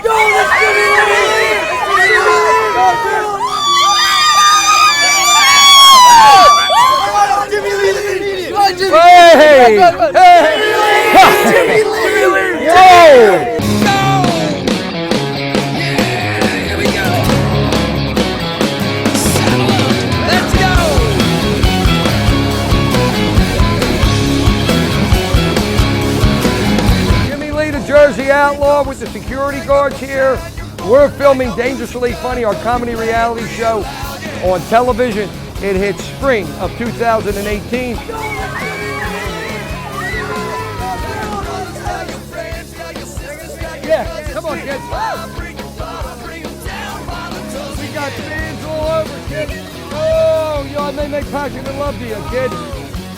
Go, let's Jimmie Lee! Jimmie Lee, Jimmie Lee! Hey! Jimmie Lee! Whoa! Jersey Outlaw with the security guards here. We're filming Dangerously Funny, our comedy reality show on television. It hits spring of 2018. Yeah, come on, kids. We got fans all over, kids. Oh, they make passion and love to you, kid.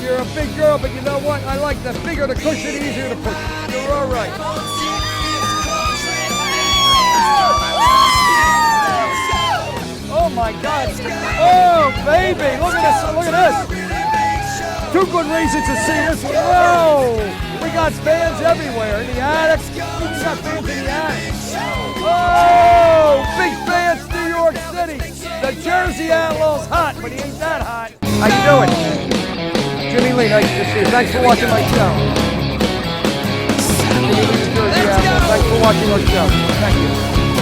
You're a big girl, but you know what? I like the bigger the cushion, the easier to push. You're all right. Oh my God! Oh baby, look at this! Look at this! Two good reasons to see this one. Whoa! We got fans everywhere in the attic. We got fans in the attic. Oh, big fans, New York City. The Jersey Outlaw's hot, but he ain't that hot. How you doing? Jimmie Lee, nice to see you. Thanks for watching my show. Jimmie Lee, the Jersey Outlaw. Thanks for watching our show. Thank you.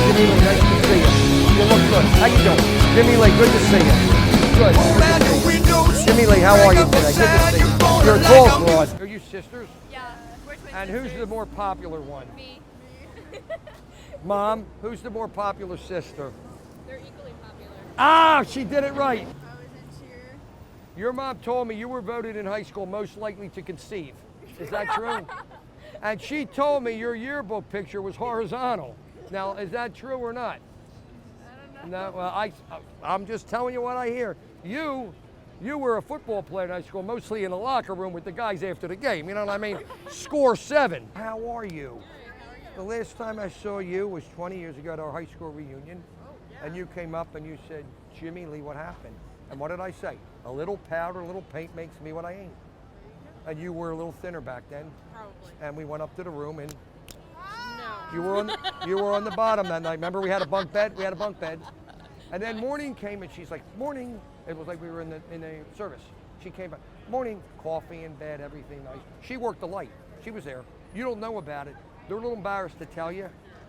Jimmie Lee, nice to see you. You look good. How you doing? Jimmie Lee, good to see you. Good. Jimmie Lee, how are you today? Good to see you. You're a tall broad. Are you sisters? Yeah, we're twin And sisters. who's the more popular one? Me. Mom, who's the more popular sister? They're equally popular. Ah, she did it right. I was in cheer. Your mom told me you were voted in high school most likely to conceive. Is that true? And she told me your yearbook picture was horizontal. Now, is that true or not? I don't know. No, well, I'm just telling you what I hear. You were a football player in high school, mostly in the locker room with the guys after the game. You know what I mean? Score 7. How are you? The last time I saw you was 20 years ago at our high school reunion. And you came up and you said, Jimmie Lee, what happened? And what did I say? A little powder, a little paint makes me what I ain't. And you were a little thinner back then. Probably. And we went up to the room and No. you were on the bottom that night. Remember we had a bunk bed? We had a bunk bed. And then morning came and she's like, morning. It was like we were in the service. She came back, morning, coffee in bed, everything nice. She worked the light. She was there. You don't know about it. They're a little embarrassed to tell you,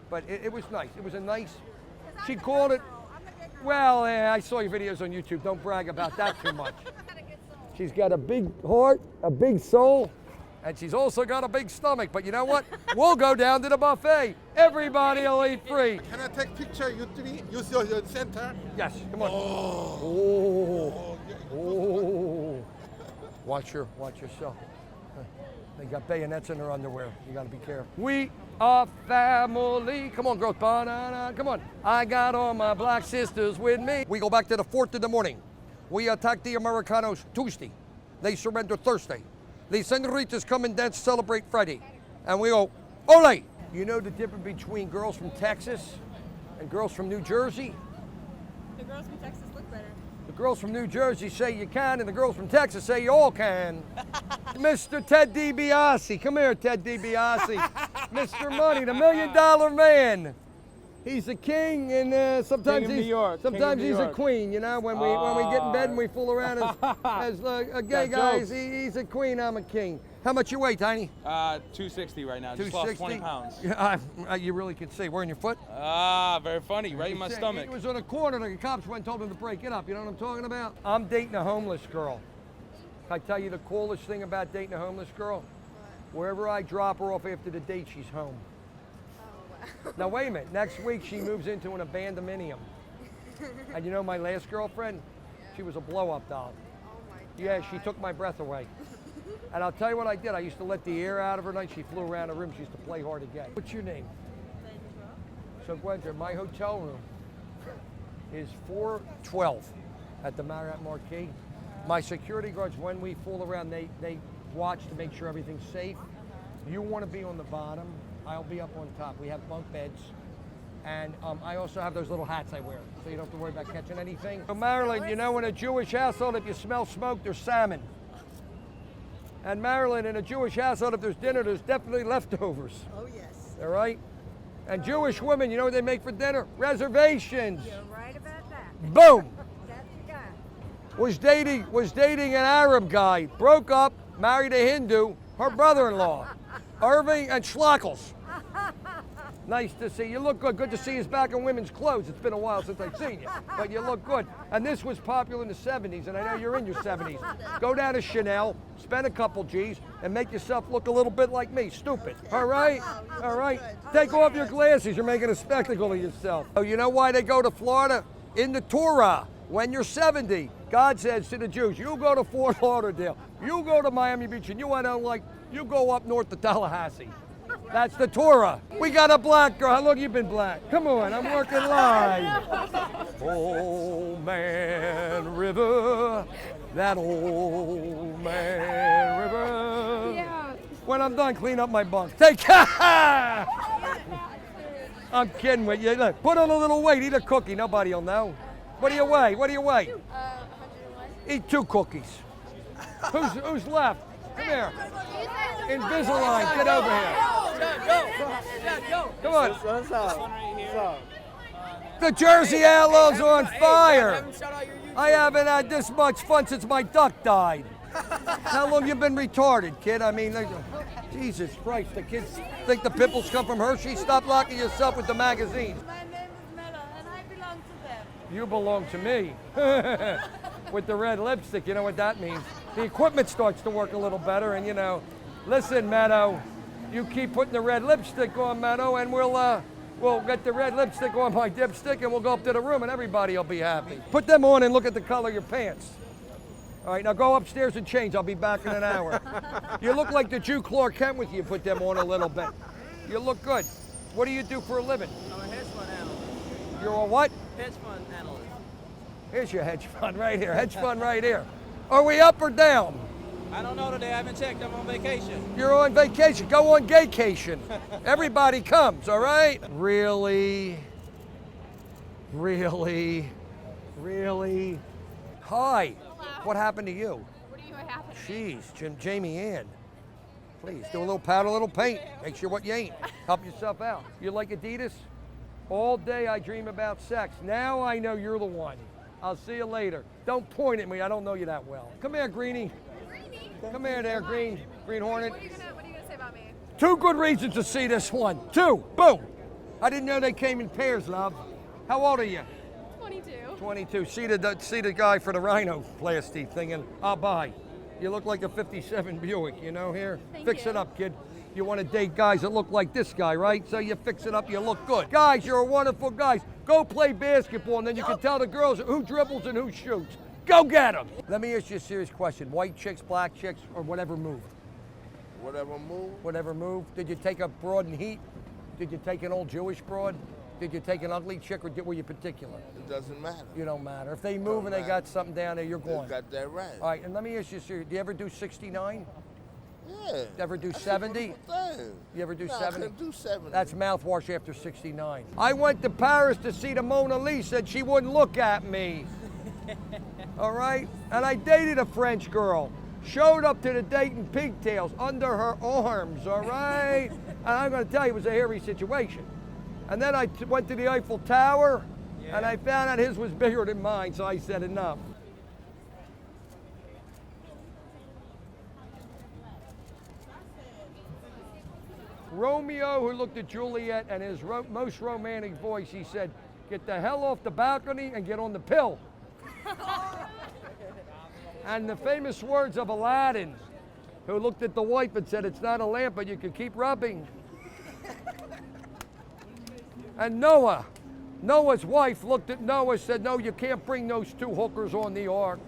but it was nice. It was a nice, she called it, well, I saw your videos on YouTube. Don't brag about that too much. She's got a big heart, a big soul, and she's also got a big stomach. But you know what? We'll go down to the buffet. Everybody will eat free. Can I take picture, you three? You see your center? Yes, come on. Oh. Oh. Watch yourself. They got bayonets in their underwear. You gotta be careful. We are family. Come on, girls. Banana. Come on. I got all my black sisters with me. We go back to the 4th in the morning. We attack the Americanos Tuesday. They surrender Thursday. The senoritas come and dance, celebrate Friday. And we go, ole! You know the difference between girls from Texas and girls from New Jersey? The girls from Texas look better. The girls from New Jersey say you can, and the girls from Texas say you all can. Mr. Ted DiBiase, come here, Ted DiBiase. Mr. Money, the $1 million man. He's a king, and sometimes King of New York. sometimes King of he's New a York. queen. You know, when we get in bed and we fool around as gay Got guys, jokes. he's a queen. I'm a king. How much you weigh, Tiny? 260 right now. Just lost 20 pounds. Yeah, you really can see. Where in your foot? Very funny. Right in my stomach. It was on a corner. The cops went and told him to break it up. You know what I'm talking about? I'm dating a homeless girl. Can I tell you the coolest thing about dating a homeless girl? Wherever I drop her off after the date, she's home. Now wait a minute, next week she moves into an abandonmenium. And you know my last girlfriend? She was a blow-up doll. Oh my God. Yeah, she took my breath away. And I'll tell you what I did. I used to let the air out of her night. She flew around the room. She used to play hard to get. What's your name? So Gwendra, my hotel room is 412 at the Marriott Marquis. My security guards, when we fool around, they watch to make sure everything's safe. You want to be on the bottom. I'll be up on top. We have bunk beds. And I also have those little hats I wear, so you don't have to worry about catching anything. So Marilyn, you know in a Jewish household, if you smell smoke, there's salmon. And Marilyn, in a Jewish household, if there's dinner, there's definitely leftovers. Oh, yes. All right? And Jewish women, you know what they make for dinner? Reservations. You're right about that. Boom. That's the guy. Was dating an Arab guy, broke up, married a Hindu, her brother-in-law, Irving and Schlockels. Nice to see you. Look good. Good to see you back in women's clothes. It's been a while since I've seen you, but you look good. And this was popular in the 70s, and I know you're in your 70s. Go down to Chanel, spend a couple G's, and make yourself look a little bit like me. Stupid. All right? All right? Take off your glasses. You're making a spectacle of yourself. Oh, you know why they go to Florida? In the Torah, when you're 70, God says to the Jews, you go to Fort Lauderdale, you go to Miami Beach, and you go up north to Tallahassee. That's the Torah. We got a black girl. How long you been black? Come on, I'm working live. Old Man River, that old man river. Yeah. When I'm done, clean up my bunk. Take care. I'm kidding with you. Look, put on a little weight, eat a cookie. Nobody will know. What do you weigh? What do you weigh? 101. Eat 2 cookies. Who's left? Come here. Invisalign, get over here. Come on. What's up? The Jersey Outlaws are on fire. I haven't had this much fun since my duck died. How long you been retarded, kid? I mean, Jesus Christ, the kids think the pimples come from Hershey. Stop locking yourself with the magazines. My name is Melo, and I belong to them. You belong to me. With the red lipstick, you know what that means. The equipment starts to work a little better, and listen, Meadow, you keep putting the red lipstick on, Meadow, and we'll get the red lipstick on my dipstick, and we'll go up to the room, and everybody will be happy. Put them on and look at the color of your pants. All right, now go upstairs and change. I'll be back in an hour. You look like the Jew Clark Kent with you. Put them on a little bit. You look good. What do you do for a living? I'm a hedge fund analyst. You're a what? Hedge fund analyst. Here's your hedge fund right here. Hedge fund right here. Are we up or down? I don't know today. I haven't checked. I'm on vacation. You're on vacation. Go on gaycation. Everybody comes, all right? Really? Really? Really? Hi. What happened to you? What do you happen to me? Jeez, Jamie Ann. Please, do a little powder, a little paint. Make sure what you ain't. Help yourself out. You like Adidas? All day I dream about sex. Now I know you're the one. I'll see you later. Don't point at me. I don't know you that well. Come here, Greenie. Greenie? Come here there, Green Hornet. What are you gonna say about me? 2 good reasons to see this one. 2. Boom. I didn't know they came in pairs, love. How old are you? 22. 22. See the guy for the rhinoplasty thing, and I'll buy. You look like a 57 Buick, here. Fix it up, kid. You want to date guys that look like this guy, right? So you fix it up, you look good. Guys, you're wonderful guys. Go play basketball, and then you can tell the girls who dribbles and who shoots. Go get them. Let me ask you a serious question. White chicks, black chicks, or whatever moved? Whatever move. Whatever moved. Did you take a broad in heat? Did you take an old Jewish broad? Did you take an ugly chick, or were you particular? It doesn't matter. You don't matter. If they move and they got something down there, you're They gone. got that right. All right, and let me ask you serious. Do you ever do 69? Yeah. Ever do That's a 70? wonderful thing. You ever do No, 70? I couldn't do 70. That's mouthwash after 69. I went to Paris to see the Mona Lisa, and she wouldn't look at me. All right? And I dated a French girl. Showed up to the date in pigtails under her arms, all right? And I'm going to tell you, it was a hairy situation. And then I went to the Eiffel Tower, and I found out his was bigger than mine, so I said enough. Romeo, who looked at Juliet, and his most romantic voice, he said, "Get the hell off the balcony and get on the pill." And the famous words of Aladdin, who looked at the wife and said, "It's not a lamp, but you can keep rubbing." And Noah's wife looked at Noah and said, "No, you can't bring those 2 hookers on the ark."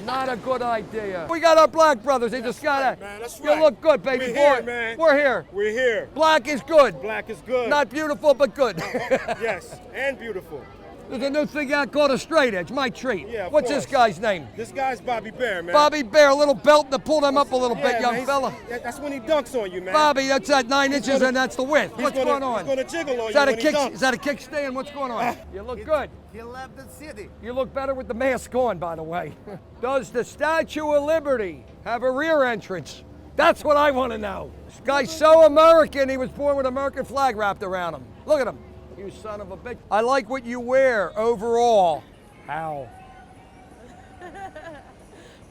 Not a good idea. We got our black brothers. They just got Man, that's You right. look good, baby We're boy. here, man. We're here. We're here. Black is good. Black is good. Not beautiful, but good. Yes, and beautiful. There's a new thing out called a straight edge. My treat. Yeah, of What's this course. guy's name? This guy's Bobby Bear, man. Bobby Bear, a little belt to pull them up a little bit, Yeah, young man, fella. That's when he dunks on you, man. Bobby, that's at 9 inches gonna- and that's the width. He's What's gonna- going on? He's gonna jiggle on Is that you a when he kick? dunks. Is that a kickstand? What's going on? You look good. He left the city. You look better with the mask on, by the way. Does the Statue of Liberty have a rear entrance? That's what I want to know. This guy's so American, he was born with an American flag wrapped around him. Look at him. You son of a bitch. I like what you wear overall. How?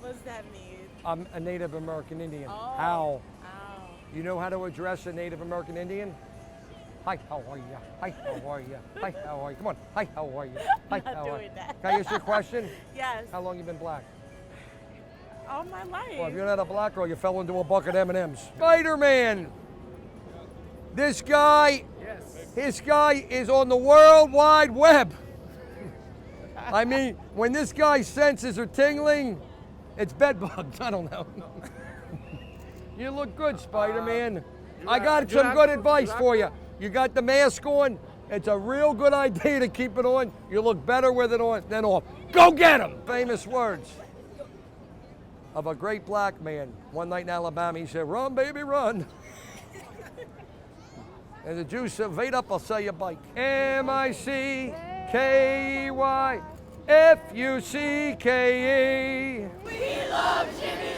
What's that mean? I'm a Native American Indian. Oh. How? Oh. You know how to address a Native American Indian? Hi, how are you? Hi, how are you? Hi, how are you? Come on. Hi, how are you? Hi, I'm not how are you? doing that. Can I ask you a question? Yes. How long you been black? All my life. Well, if you're not a black girl, you fell into a bucket of M&Ms. Spider-Man. This guy, this guy is on the World Wide Web. I mean, when this guy's senses are tingling, it's bed bugs. I don't know. You look good, Spider-Man. I got some good advice for you. You got the mask on. It's a real good idea to keep it on. You look better with it on than off. Go get him! Famous words of a great black man. One night in Alabama, he said, "Run, baby, run." And the Jews said, "Wait up, I'll sell you a bike." M-I-C-K-E-Y F-U-C-K-E. We love Jimmie.